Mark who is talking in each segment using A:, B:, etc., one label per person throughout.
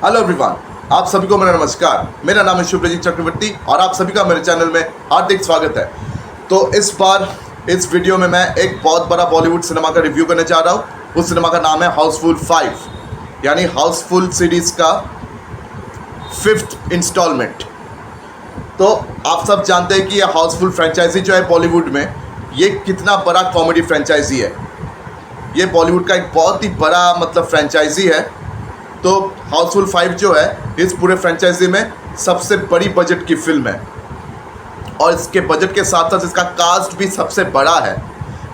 A: Hello everyone, आप सभी को मेरा नमस्कार। मेरा नाम है शुभ्रजीत चक्रवर्ती और आप सभी का मेरे चैनल में हार्दिक स्वागत है। तो इस बार इस वीडियो में मैं एक बहुत बड़ा बॉलीवुड सिनेमा का रिव्यू करने जा रहा हूँ। उस सिनेमा का नाम है हाउसफुल 5, यानी हाउसफुल सीरीज़ का 5th इंस्टॉलमेंट। तो आप सब जानते हैं कि यह हाउसफुल फ्रेंचाइजी जो है बॉलीवुड में, ये कितना बड़ा कॉमेडी फ्रेंचाइजी है। ये बॉलीवुड का एक बहुत ही बड़ा फ्रेंचाइजी है। तो हाउसफुल 5 जो है इस पूरे फ्रेंचाइजी में सबसे बड़ी बजट की फिल्म है और इसके बजट के साथ साथ इसका कास्ट भी सबसे बड़ा है।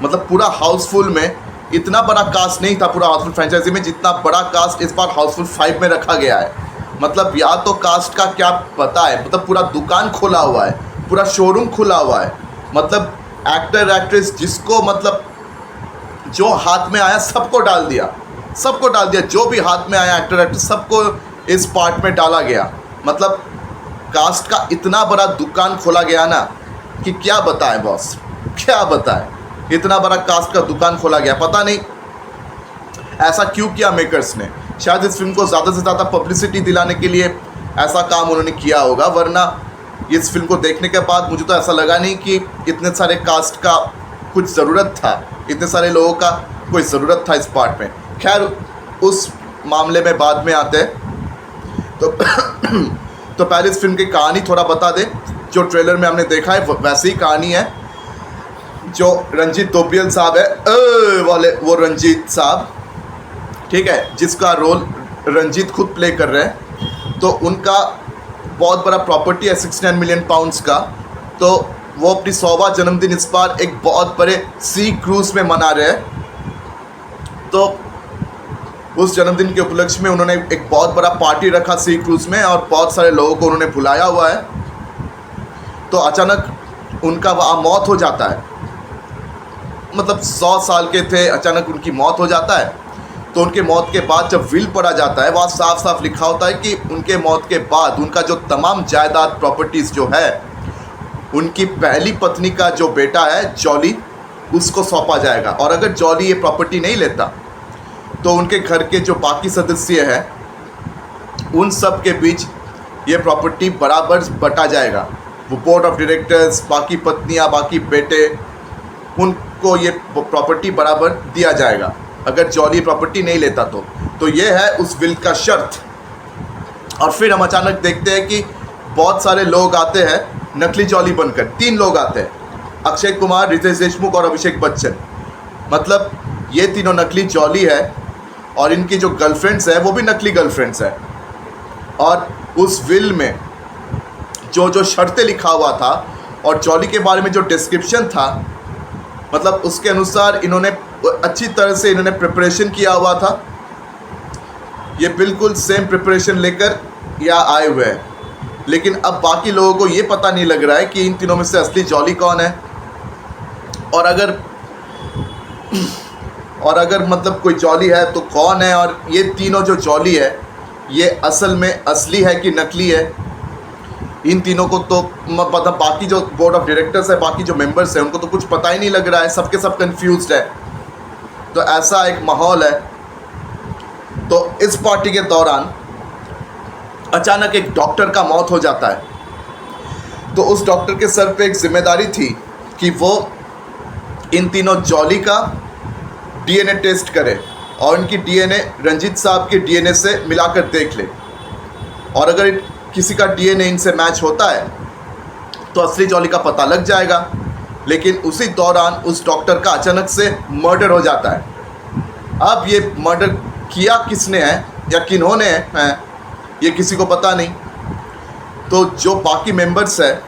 A: पूरा हाउसफुल में इतना बड़ा कास्ट नहीं था पूरा हाउसफुल फ्रेंचाइजी में, जितना बड़ा कास्ट इस बार हाउसफुल 5 में रखा गया है। या तो कास्ट का क्या पता है, पूरा दुकान खोला हुआ है, पूरा शोरूम खुला हुआ है। एक्टर एक्ट्रेस जिसको जो हाथ में आया सबको डाल दिया, जो भी हाथ में आया एक्टर एक्ट्रेस सबको इस पार्ट में डाला गया। कास्ट का इतना बड़ा दुकान खोला गया ना कि क्या बताएं बॉस, क्या बताएं। इतना बड़ा कास्ट का दुकान खोला गया, पता नहीं ऐसा क्यों किया मेकर्स ने। शायद इस फिल्म को ज़्यादा से ज़्यादा पब्लिसिटी दिलाने के लिए ऐसा काम उन्होंने किया होगा, वरना इस फिल्म को देखने के बाद मुझे तो ऐसा लगा नहीं कि इतने सारे कास्ट का कुछ ज़रूरत था, इतने सारे लोगों का कोई ज़रूरत था इस पार्ट में। खैर, उस मामले में बाद में आते हैं। तो पहले इस फिल्म की कहानी थोड़ा बता दें। जो ट्रेलर में हमने देखा है वैसी ही कहानी है। जो रंजीत दोबियल साहब है वाले, वो रंजीत साहब, ठीक है, जिसका रोल रंजीत खुद प्ले कर रहे हैं। तो उनका बहुत बड़ा प्रॉपर्टी है 69 मिलियन पाउंड्स का। तो वो अपनी 100वां जन्मदिन इस बार एक बहुत बड़े सी क्रूज़ में मना रहे हैं। तो उस जन्मदिन के उपलक्ष्य में उन्होंने एक बहुत बड़ा पार्टी रखा सी क्रूज़ में और बहुत सारे लोगों को उन्होंने बुलाया हुआ है। तो अचानक उनका वहाँ मौत हो जाता है। 100 साल के थे, अचानक उनकी मौत हो जाता है। तो उनके मौत के बाद जब विल पढ़ा जाता है, वहाँ साफ साफ लिखा होता है कि उनके मौत के बाद उनका जो तमाम जायदाद प्रॉपर्टीज़ जो है उनकी पहली पत्नी का जो बेटा है जॉली, उसको सौंपा जाएगा। और अगर जॉली ये प्रॉपर्टी नहीं लेता तो उनके घर के जो बाकी सदस्य हैं उन सब के बीच ये प्रॉपर्टी बराबर बटा जाएगा। वो बोर्ड ऑफ डायरेक्टर्स, बाकी पत्नियां, बाकी बेटे, उनको ये प्रॉपर्टी बराबर दिया जाएगा अगर जॉली प्रॉपर्टी नहीं लेता तो ये है उस विल का शर्त। और फिर हम अचानक देखते हैं कि बहुत सारे लोग आते हैं नकली जॉली बनकर। 3 लोग आते हैं, अक्षय कुमार, रितेश देशमुख और अभिषेक बच्चन। ये तीनों नकली जॉली है और इनकी जो गर्लफ्रेंड्स है वो भी नकली गर्लफ्रेंड्स है। और उस विल में जो शर्तें लिखा हुआ था और जॉली के बारे में जो डिस्क्रिप्शन था, उसके अनुसार इन्होंने अच्छी तरह से प्रिपरेशन किया हुआ था। ये बिल्कुल सेम प्रिपरेशन लेकर यहाँ आए हुए हैं। लेकिन अब बाकी लोगों को ये पता नहीं लग रहा है कि इन तीनों में से असली जॉली कौन है। और अगर कोई जॉली है तो कौन है। और ये तीनों जो जॉली है ये असल में असली है कि नकली है, इन तीनों को तो बाकी जो बोर्ड ऑफ डायरेक्टर्स है, बाकी जो मेंबर्स हैं, उनको तो कुछ पता ही नहीं लग रहा है। सबके सब कंफ्यूज्ड है। तो ऐसा एक माहौल है। तो इस पार्टी के दौरान अचानक एक डॉक्टर का मौत हो जाता है। तो उस डॉक्टर के सर पे एक जिम्मेदारी थी कि वो इन तीनों जॉली का डीएनए टेस्ट करे और इनकी डीएनए रंजीत साहब के डीएनए से मिलाकर देख ले। और अगर किसी का डीएनए इनसे मैच होता है तो असली जॉली का पता लग जाएगा। लेकिन उसी दौरान उस डॉक्टर का अचानक से मर्डर हो जाता है। अब ये मर्डर किया किसने है या किन्होंने है ये किसी को पता नहीं। तो जो बाकी मेंबर्स है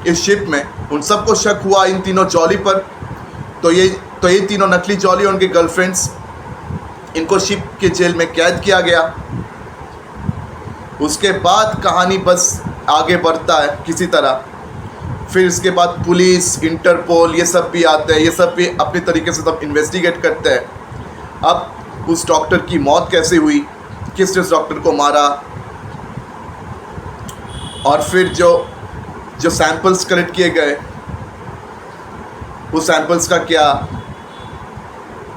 A: इस शिप में, उन सबको शक हुआ इन तीनों जॉली पर। तो ये तीनों नकली जॉली और उनके गर्लफ्रेंड्स, इनको शिप के जेल में कैद किया गया। उसके बाद कहानी बस आगे बढ़ता है किसी तरह। फिर इसके बाद पुलिस, इंटरपोल, ये सब भी आते हैं। ये सब भी अपने तरीके से सब इन्वेस्टिगेट करते हैं। अब उस डॉक्टर की मौत कैसे हुई, किसने उस डॉक्टर को मारा, और फिर जो सैंपल्स कलेक्ट किए गए उस सैंपल्स का क्या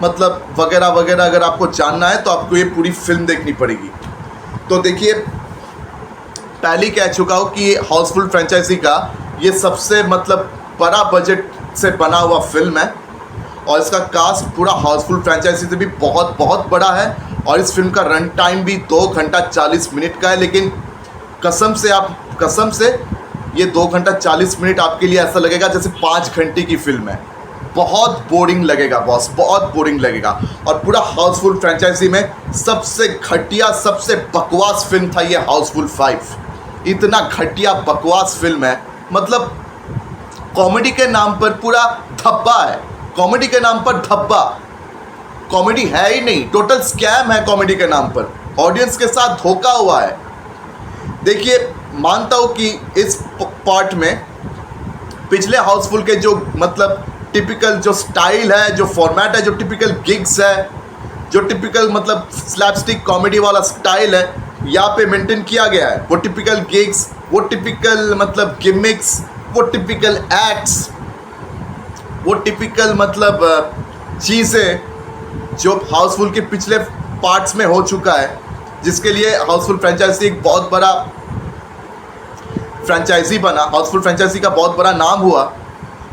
A: वगैरह वगैरह। अगर आपको जानना है तो आपको ये पूरी फिल्म देखनी पड़ेगी। तो देखिए, पहले कह चुका हूँ कि हाउसफुल फ्रेंचाइजी का ये सबसे मतलब बड़ा बजट से बना हुआ फिल्म है और इसका कास्ट पूरा हाउसफुल फ्रेंचाइजी से भी बहुत बहुत बड़ा है और इस फिल्म का रन टाइम भी 2 घंटा 40 मिनट का है। लेकिन कसम से ये 2 घंटा 40 मिनट आपके लिए ऐसा लगेगा जैसे 5 घंटे की फिल्म है। बहुत बोरिंग लगेगा बॉस, बहुत बोरिंग लगेगा। और पूरा हाउसफुल फ्रेंचाइजी में सबसे घटिया, सबसे बकवास फिल्म था ये हाउसफुल 5। इतना घटिया बकवास फिल्म है, मतलब कॉमेडी के नाम पर पूरा धब्बा है। कॉमेडी के नाम पर धब्बा, कॉमेडी है ही नहीं, टोटल स्कैम है कॉमेडी के नाम पर। ऑडियंस के साथ धोखा हुआ है। देखिए, मानता हूँ कि इस पार्ट में पिछले हाउसफुल के जो मतलब टिपिकल जो स्टाइल है, जो फॉर्मेट है, जो टिपिकल गिग्स है, जो टिपिकल मतलब स्लैपस्टिक कॉमेडी वाला स्टाइल है, यहाँ पे मेंटेन किया गया है। वो टिपिकल गिग्स, वो टिपिकल मतलब गिमिक्स, वो टिपिकल एक्ट्स, वो टिपिकल मतलब चीज़ें जो हाउसफुल के पिछले पार्ट्स में हो चुका है, जिसके लिए हाउसफुल फ्रेंचाइजी एक बहुत बड़ा फ्रेंचाइजी बना, हाउसफुल फ्रेंचाइजी का बहुत बड़ा नाम हुआ।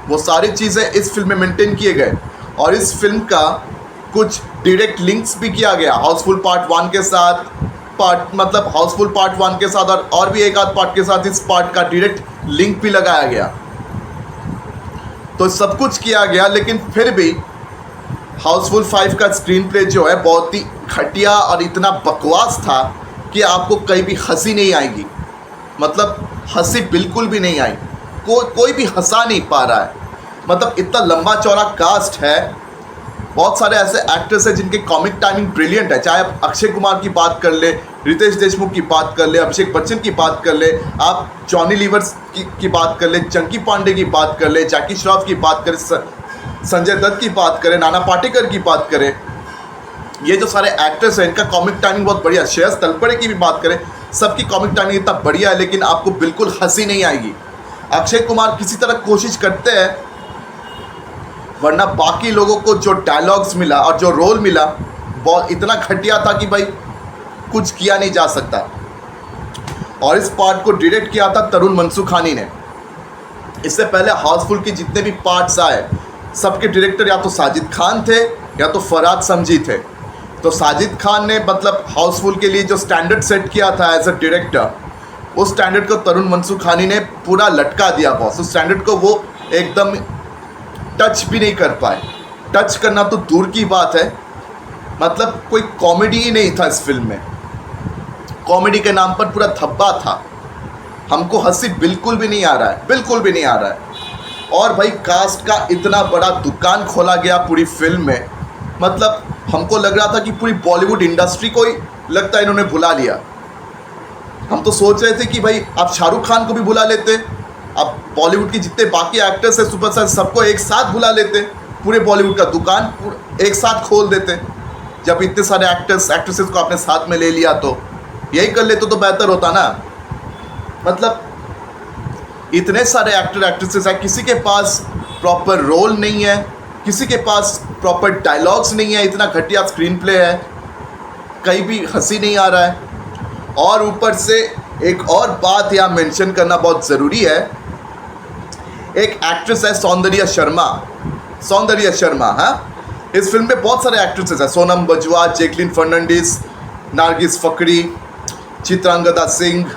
A: वो सारी चीज़ें इस फिल्म में मेंटेन किए गए और इस फिल्म का कुछ डायरेक्ट लिंक्स भी किया गया हाउसफुल पार्ट 1 के साथ, मतलब हाउसफुल पार्ट 1 के साथ और भी एक आध पार्ट के साथ इस पार्ट का डायरेक्ट लिंक भी लगाया गया। तो सब कुछ किया गया, लेकिन फिर भी हाउसफुल 5 का स्क्रीन प्ले जो है बहुत ही घटिया और इतना बकवास था कि आपको कहीं भी हंसी नहीं आएगी। मतलब हंसी बिल्कुल भी नहीं आई, कोई भी हंसा नहीं पा रहा है। मतलब इतना लंबा चौड़ा कास्ट है, बहुत सारे ऐसे एक्टर्स हैं जिनके कॉमिक टाइमिंग ब्रिलियंट है। चाहे आप अक्षय कुमार की बात कर ले, रितेश देशमुख की बात कर ले, अभिषेक बच्चन की बात कर ले, आप जॉनी लीवर्स की बात कर ले, चंकी पांडे की बात कर ले, जैकी श्रॉफ की बात करें, संजय दत्त की बात करें, नाना पाटेकर की बात करें, ये जो सारे एक्टर्स हैं इनका कॉमिक टाइमिंग बहुत बढ़िया। श्रेयस तलपड़े की भी बात करें, सबकी कॉमिक टाइमिंग इतना बढ़िया है, लेकिन आपको बिल्कुल हंसी नहीं आएगी। अक्षय कुमार किसी तरह कोशिश करते हैं, वरना बाकी लोगों को जो डायलॉग्स मिला और जो रोल मिला बहुत इतना घटिया था कि भाई कुछ किया नहीं जा सकता। और इस पार्ट को डायरेक्ट किया था तरुण मनसुखानी ने। इससे पहले हाउसफुल के जितने भी पार्ट्स आए, सबके डायरेक्टर या तो साजिद खान थे या तो फरहाद समजी थे। तो साजिद खान ने मतलब हाउसफुल के लिए जो स्टैंडर्ड सेट किया था एज अ डायरेक्टर, उस स्टैंडर्ड को तरुण मनसुखानी ने पूरा लटका दिया बॉस। उस स्टैंडर्ड को वो एकदम टच भी नहीं कर पाए। टच करना तो दूर की बात है, मतलब कोई कॉमेडी ही नहीं था इस फिल्म में। कॉमेडी के नाम पर पूरा धब्बा था। हमको हंसी बिल्कुल भी नहीं आ रहा है, बिल्कुल भी नहीं आ रहा है। और भाई कास्ट का इतना बड़ा दुकान खोला गया पूरी फिल्म में, मतलब हमको लग रहा था कि पूरी बॉलीवुड इंडस्ट्री को ही लगता है इन्होंने बुला लिया। हम तो सोच रहे थे कि भाई आप शाहरुख खान को भी बुला लेते, आप बॉलीवुड के जितने बाकी एक्टर्स हैं सुपरस्टार सबको एक साथ बुला लेते, पूरे बॉलीवुड का दुकान एक साथ खोल देते। जब इतने सारे एक्टर्स एक्ट्रेसेस को आपने साथ में ले लिया तो यही कर लेते तो बेहतर होता ना। मतलब इतने सारे एक्टर एक्ट्रेसेस हैं, किसी के पास प्रॉपर रोल नहीं है, किसी के पास प्रॉपर डायलॉग्स नहीं है, इतना घटिया स्क्रीन प्ले है, कहीं भी हंसी नहीं आ रहा है। और ऊपर से एक और बात यहाँ मेंशन करना बहुत ज़रूरी है, एक एक्ट्रेस है सौंदर्य शर्मा। हाँ, इस फिल्म में बहुत सारे एक्ट्रेसेस हैं, सोनम बजवा, जैकलिन फर्नांडिस, नारगिस फकरी, चित्रांगदा सिंह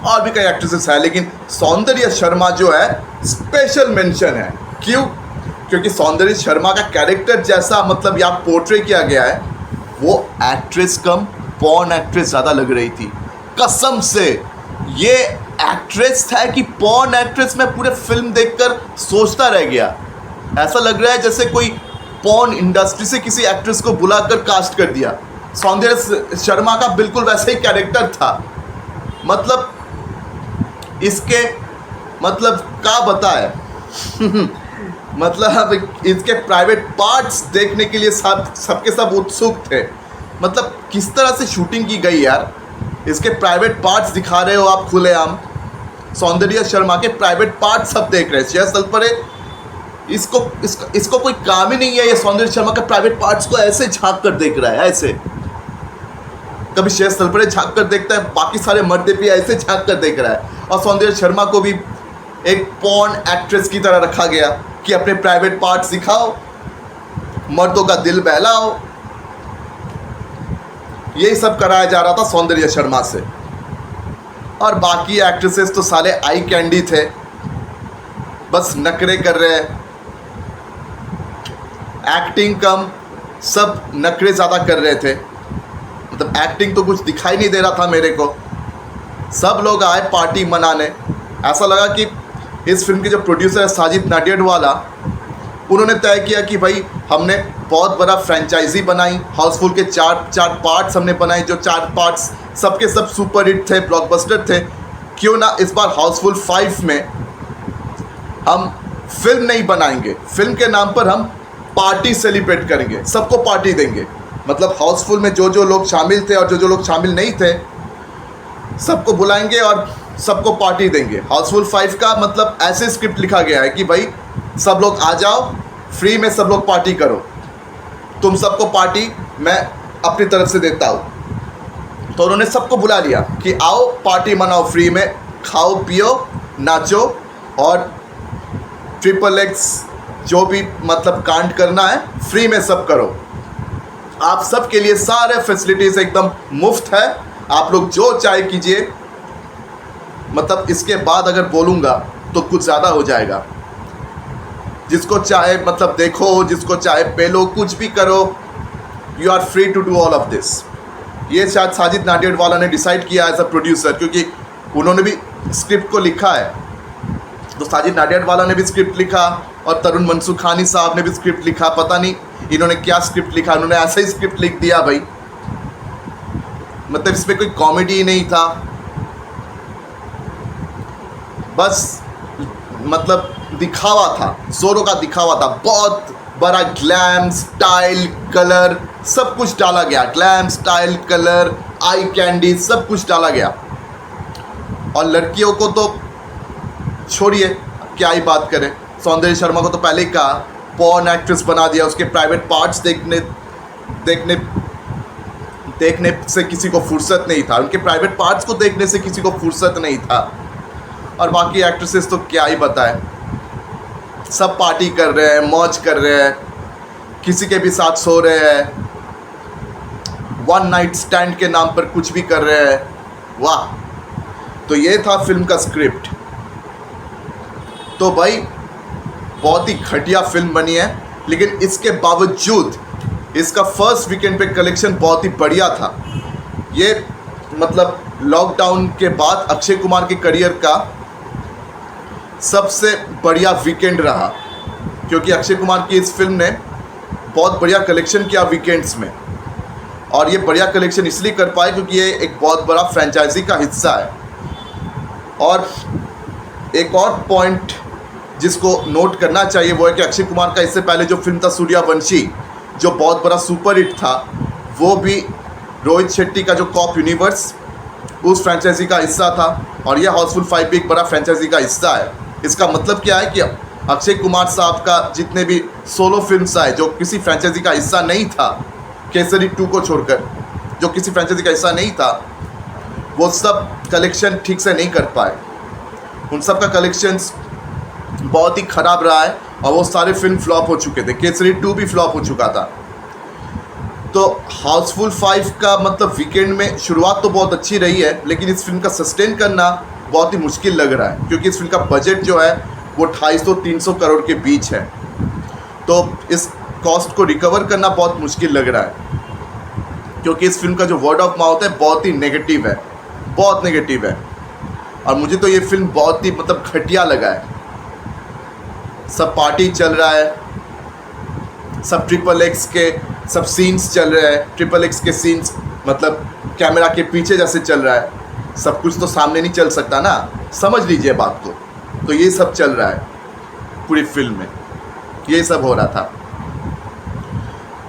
A: और भी कई एक्ट्रेसेस हैं, लेकिन सौंदर्य शर्मा जो है स्पेशल मेंशन है। क्यों? क्योंकि सौंदर्य शर्मा का कैरेक्टर जैसा मतलब यहाँ पोर्ट्रे किया गया है, वो एक्ट्रेस कम पॉर्न एक्ट्रेस ज़्यादा लग रही थी। कसम से ये एक्ट्रेस है कि पॉर्न एक्ट्रेस, में पूरे फिल्म देखकर सोचता रह गया। ऐसा लग रहा है जैसे कोई पॉर्न इंडस्ट्री से किसी एक्ट्रेस को बुलाकर कास्ट कर दिया। सौंदर्य शर्मा का बिल्कुल वैसा ही कैरेक्टर था। मतलब इसके मतलब क्या बताए मतलब इसके प्राइवेट पार्ट्स देखने के लिए सबके सब उत्सुक थे। मतलब किस तरह से शूटिंग की गई यार, इसके प्राइवेट पार्ट्स दिखा रहे हो आप खुलेआम। सौंदर्य शर्मा के प्राइवेट पार्ट्स सब देख रहे हैं। श्रेयस तलपड़े इसको कोई काम ही नहीं है, ये सौंदर्य शर्मा के प्राइवेट पार्ट्स को ऐसे झांक कर देख रहा है ऐसे। कभी शेष तलपड़े झांक कर देखता है, बाकी सारे मर्दे भी ऐसे झांक कर देख रहा है। और सौंदर्य शर्मा को भी एक पॉर्न एक्ट्रेस की तरह रखा गया कि अपने प्राइवेट पार्ट्स दिखाओ, मर्दों का दिल बहलाओ। यही सब कराया जा रहा था सौंदर्य शर्मा से। और बाकी एक्ट्रेसेस तो साले आई कैंडी थे, बस नखरे कर रहे हैं, एक्टिंग कम, सब नखरे ज़्यादा कर रहे थे। मतलब एक्टिंग तो कुछ दिखाई नहीं दे रहा था मेरे को। सब लोग आए पार्टी मनाने। ऐसा लगा कि इस फिल्म के जो प्रोड्यूसर है साजिद नाडियाडवाला, उन्होंने तय किया कि भाई हमने बहुत बड़ा फ्रेंचाइजी बनाई, हाउसफुल के चार पार्ट्स हमने बनाए, जो 4 पार्ट्स सबके सब सुपर हिट थे, ब्लॉकबस्टर थे। क्यों ना इस बार हाउसफुल 5 में हम फिल्म नहीं बनाएंगे, फिल्म के नाम पर हम पार्टी सेलिब्रेट करेंगे, सबको पार्टी देंगे। मतलब हाउसफुल में जो लोग शामिल थे और जो लोग शामिल नहीं थे, सबको बुलाएंगे और सबको पार्टी देंगे। हाउसफुल 5 का मतलब ऐसे स्क्रिप्ट लिखा गया है कि भाई सब लोग आ जाओ, फ्री में सब लोग पार्टी करो, तुम सबको पार्टी मैं अपनी तरफ से देता हूँ। तो उन्होंने सबको बुला लिया कि आओ पार्टी मनाओ, फ्री में खाओ पियो नाचो और XXX जो भी मतलब कांड करना है फ्री में सब करो। आप सब के लिए सारे फैसिलिटीज़ एकदम मुफ्त है, आप लोग जो चाहे कीजिए। मतलब इसके बाद अगर बोलूँगा तो कुछ ज़्यादा हो जाएगा। जिसको चाहे मतलब देखो, जिसको चाहे पेलो, कुछ भी करो, you are free to do all of this. ये शायद साजिद नाडियाडवाला ने डिसाइड किया एज अ प्रोड्यूसर, क्योंकि उन्होंने भी स्क्रिप्ट को लिखा है। तो साजिद नाडियाडवाला ने भी स्क्रिप्ट लिखा और तरुण मनसुखानी साहब ने भी स्क्रिप्ट लिखा। पता नहीं इन्होंने क्या स्क्रिप्ट लिखा, उन्होंने ऐसा ही स्क्रिप्ट लिख दिया भाई। मतलब इसमें कोई कॉमेडी नहीं था, बस मतलब दिखावा था, जोरों का दिखावा था। बहुत बड़ा ग्लैम, स्टाइल, कलर सब कुछ डाला गया। Glam, style, colour, eye candy सब कुछ डाला गया। और लड़कियों को तो छोड़िए, क्या ही बात करें। सौंदर्य शर्मा को तो पहले ही कहा, पॉर्न एक्ट्रेस बना दिया। उसके प्राइवेट पार्ट्स देखने से किसी को फुर्सत नहीं था, उनके प्राइवेट पार्ट्स को देखने से किसी को फुर्सत नहीं था। और बाकी एक्ट्रेसेस तो क्या ही बताएं, सब पार्टी कर रहे हैं, मौज कर रहे हैं, किसी के भी साथ सो रहे हैं, वन नाइट स्टैंड के नाम पर कुछ भी कर रहे हैं। वाह। तो ये था फिल्म का स्क्रिप्ट। तो भाई बहुत ही घटिया फिल्म बनी है, लेकिन इसके बावजूद इसका फर्स्ट वीकेंड पे कलेक्शन बहुत ही बढ़िया था। ये मतलब लॉकडाउन के बाद अक्षय कुमार के करियर का सबसे बढ़िया वीकेंड रहा, क्योंकि अक्षय कुमार की इस फिल्म ने बहुत बढ़िया कलेक्शन किया वीकेंड्स में। और ये बढ़िया कलेक्शन इसलिए कर पाए क्योंकि ये एक बहुत बड़ा फ्रेंचाइजी का हिस्सा है। और एक और पॉइंट जिसको नोट करना चाहिए वो है कि अक्षय कुमार का इससे पहले जो फिल्म था सूर्यवंशी, जो बहुत बड़ा सुपर हिट था, वो भी रोहित शेट्टी का जो कॉप यूनिवर्स उस फ्रेंचाइजी का हिस्सा था। और यह हाउसफुल 5 भी एक बड़ा फ्रेंचाइजी का हिस्सा है। इसका मतलब क्या है कि अक्षय कुमार साहब का जितने भी सोलो फिल्म्स आए जो किसी फ्रेंचाइजी का हिस्सा नहीं था, केसरी 2 को छोड़कर जो किसी फ्रेंचाइजी का हिस्सा नहीं था, वो सब कलेक्शन ठीक से नहीं कर पाए। उन सब का कलेक्शंस बहुत ही ख़राब रहा है और वो सारे फिल्म फ्लॉप हो चुके थे। केसरी 2 भी फ्लॉप हो चुका था। तो हाउसफुल 5 का मतलब वीकेंड में शुरुआत तो बहुत अच्छी रही है, लेकिन इस फिल्म का सस्टेन करना बहुत ही मुश्किल लग रहा है, क्योंकि इस फिल्म का बजट जो है वो 250-300 करोड़ के बीच है। तो इस कॉस्ट को रिकवर करना बहुत मुश्किल लग रहा है, क्योंकि इस फिल्म का जो वर्ड ऑफ माउथ है बहुत ही नेगेटिव है, बहुत नेगेटिव है। और मुझे तो ये फिल्म बहुत ही मतलब घटिया लगा है। सब पार्टी चल रहा है, सब XXX के सब सीन्स चल रहे हैं। XXX के सीन्स मतलब कैमरा के पीछे जैसे चल रहा है, सब कुछ तो सामने नहीं चल सकता ना, समझ लीजिए बात को। तो ये सब चल रहा है पूरी फिल्म में, ये सब हो रहा था।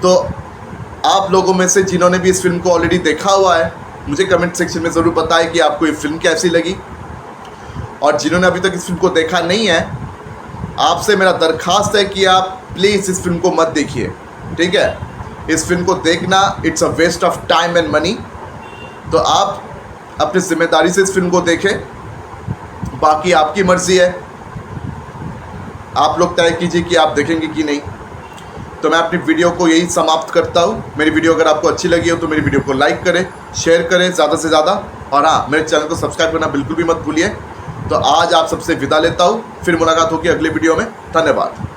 A: तो आप लोगों में से जिन्होंने भी इस फिल्म को ऑलरेडी देखा हुआ है, मुझे कमेंट सेक्शन में ज़रूर बताएं कि आपको ये फिल्म कैसी लगी। और जिन्होंने अभी तक इस फिल्म को देखा नहीं है, आपसे मेरा दरख्वास्त है कि आप प्लीज़ इस फिल्म को मत देखिए, ठीक है। इस फिल्म को देखना it's a waste of time and money. तो आप अपनी जिम्मेदारी से इस फिल्म को देखें, बाकी आपकी मर्ज़ी है, आप लोग तय कीजिए कि आप देखेंगे कि नहीं। तो मैं अपनी वीडियो को यही समाप्त करता हूँ। मेरी वीडियो अगर आपको अच्छी लगी हो तो मेरी वीडियो को लाइक करें, शेयर करें ज़्यादा से ज़्यादा, और हाँ, मेरे चैनल को सब्सक्राइब करना बिल्कुल भी मत भूलिए। तो आज आप सबसे विदा लेता हूँ, फिर मुलाकात होगी अगले वीडियो में। धन्यवाद।